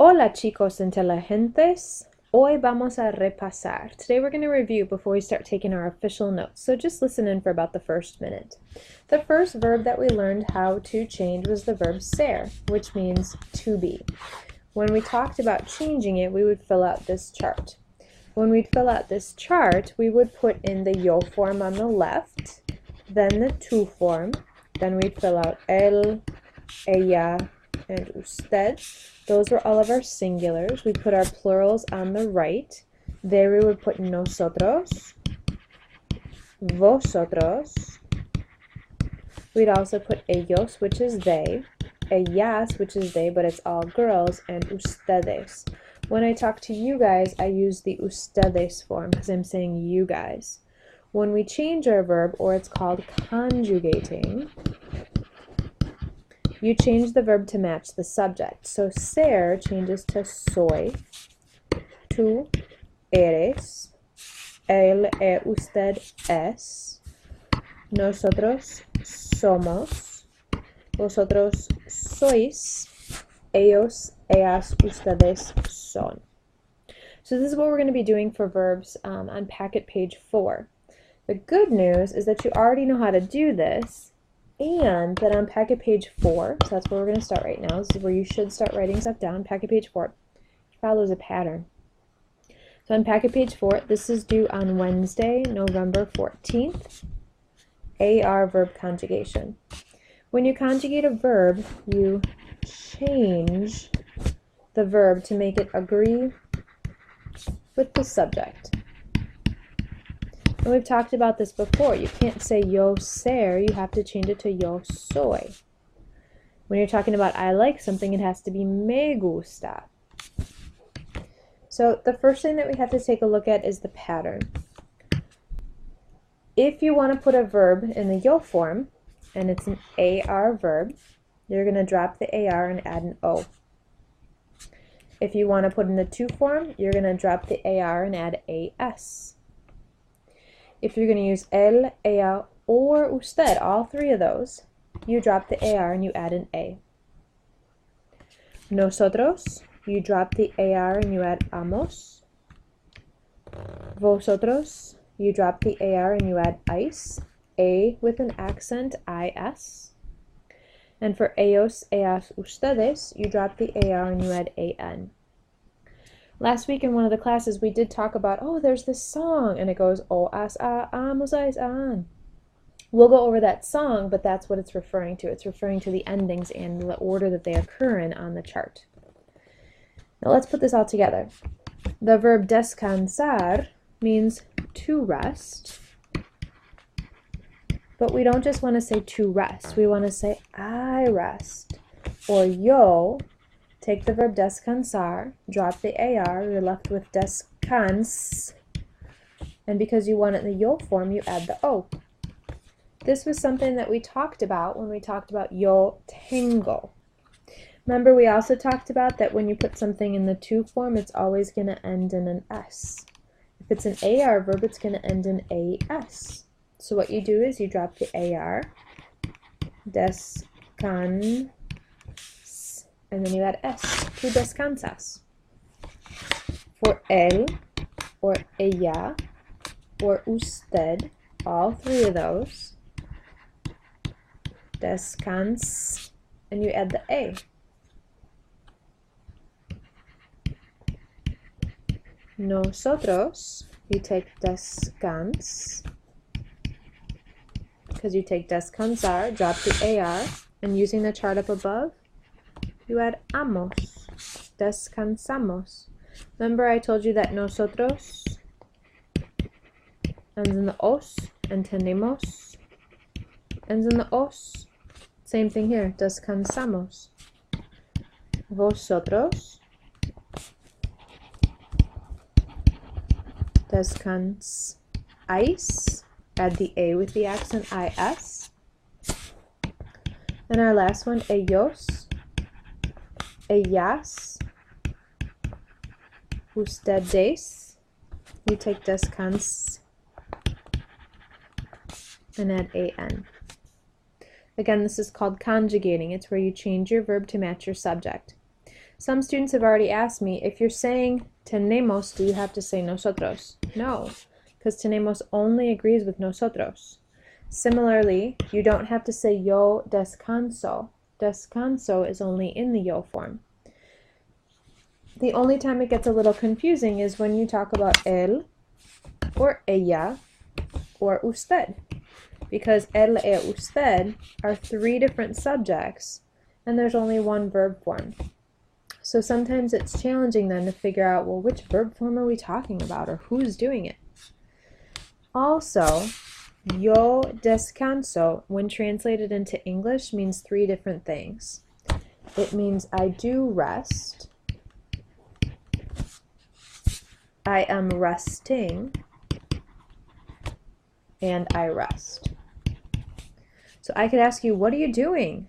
Hola chicos inteligentes. Hoy vamos a repasar. Today we're going to review before we start taking our official notes. So just listen in for about the first minute. The first verb that we learned how to change was the verb ser, which means to be. When we talked about changing it, we would fill out this chart. When we'd fill out this chart, we would put in the yo form on the left, then the tu form, then we'd fill out el, ella, and usted. Those were all of our singulars. We put our plurals on the right. There we would put nosotros, vosotros. We'd also put ellos, which is they, ellas, which is they, but it's all girls, and ustedes. When I talk to you guys, I use the ustedes form because I'm saying you guys. When we change our verb, or it's called conjugating, you change the verb to match the subject. So ser changes to soy, tú eres, él usted es, nosotros somos, vosotros sois, ellos, ellas, ustedes son. So this is what we're going to be doing for verbs on packet page 4. The good news is that you already know how to do this, and that on packet page 4, so that's where we're going to start right now. This is where you should start writing stuff down. Packet page 4 follows a pattern. So on packet page 4, this is due on Wednesday, November 14th. AR verb conjugation. When you conjugate a verb, you change the verb to make it agree with the subject. And we've talked about this before. You can't say yo ser, you have to change it to yo soy. When you're talking about I like something, it has to be me gusta. So the first thing that we have to take a look at is the pattern. If you want to put a verb in the yo form, and it's an AR verb, you're going to drop the AR and add an O. If you want to put in the tu form, you're going to drop the AR and add AS. If you're going to use él, ella, or usted, all three of those, you drop the AR and you add an A. Nosotros, you drop the AR and you add amos. Vosotros, you drop the AR and you add ice, A with an accent, IS. And for ellos, ellas, ustedes, you drop the AR and you add AN. Last week in one of the classes, we did talk about, oh, there's this song, and it goes, o, as, a, amos, ais, an. We'll go over that song, but that's what it's referring to. It's referring to the endings and the order that they occur in on the chart. Now let's put this all together. The verb descansar means to rest, but we don't just want to say to rest. We want to say I rest, or yo. Take the verb descansar, drop the AR, you're left with descans, and because you want it in the yo form, you add the O. This was something that we talked about when we talked about yo tengo. Remember, we also talked about that when you put something in the tu form, it's always going to end in an S. If it's an AR verb, it's going to end in AS. So what you do is you drop the AR, descan, and then you add S, tú descansas. For él, or ella, or usted, all three of those, descans, and you add the A. Nosotros, you take descans, because you take descansar, drop the AR, and using the chart up above, you add amos, descansamos. Remember I told you that nosotros ends in the os, and tenemos ends in the os. Same thing here, descansamos. Vosotros, descansáis, add the A with the accent IS. And our last one, ellos, ellas, ustedes, you take descans and add AN. Again, this is called conjugating. It's where you change your verb to match your subject. Some students have already asked me, if you're saying tenemos, do you have to say nosotros? No, because tenemos only agrees with nosotros. Similarly, you don't have to say yo descanso. Descanso is only in the yo form. The only time it gets a little confusing is when you talk about él or ella or usted, because él e usted are three different subjects and there's only one verb form. So sometimes it's challenging then to figure out, well, which verb form are we talking about or who's doing it? Also, yo descanso, when translated into English, means three different things. It means I do rest, I am resting, and I rest. So I could ask you, what are you doing?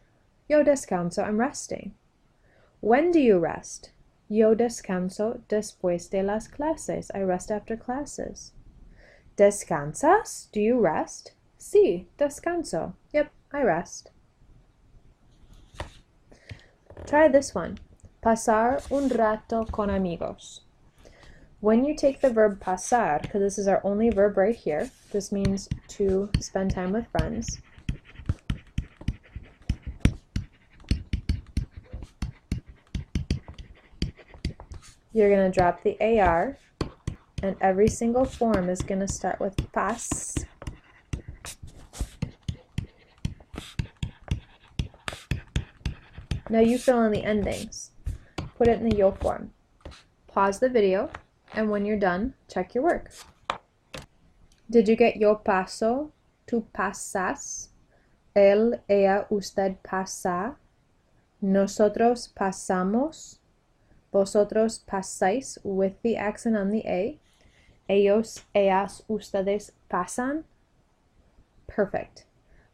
Yo descanso, I'm resting. When do you rest? Yo descanso después de las clases. I rest after classes. ¿Descansas? Do you rest? Sí, descanso. Yep, I rest. Try this one. Pasar un rato con amigos. When you take the verb pasar, because this is our only verb right here, this means to spend time with friends. You're going to drop the AR, and every single form is going to start with pas. Now you fill in the endings. Put it in the yo form. Pause the video, and when you're done, check your work. Did you get yo paso, tú pasas, él, ella, usted pasa, nosotros pasamos, vosotros pasáis with the accent on the A, ellos, ellas, ustedes pasan? Perfect.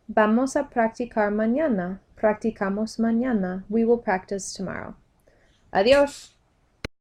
Vamos a practicar mañana. Practicamos mañana. We will practice tomorrow. Adiós.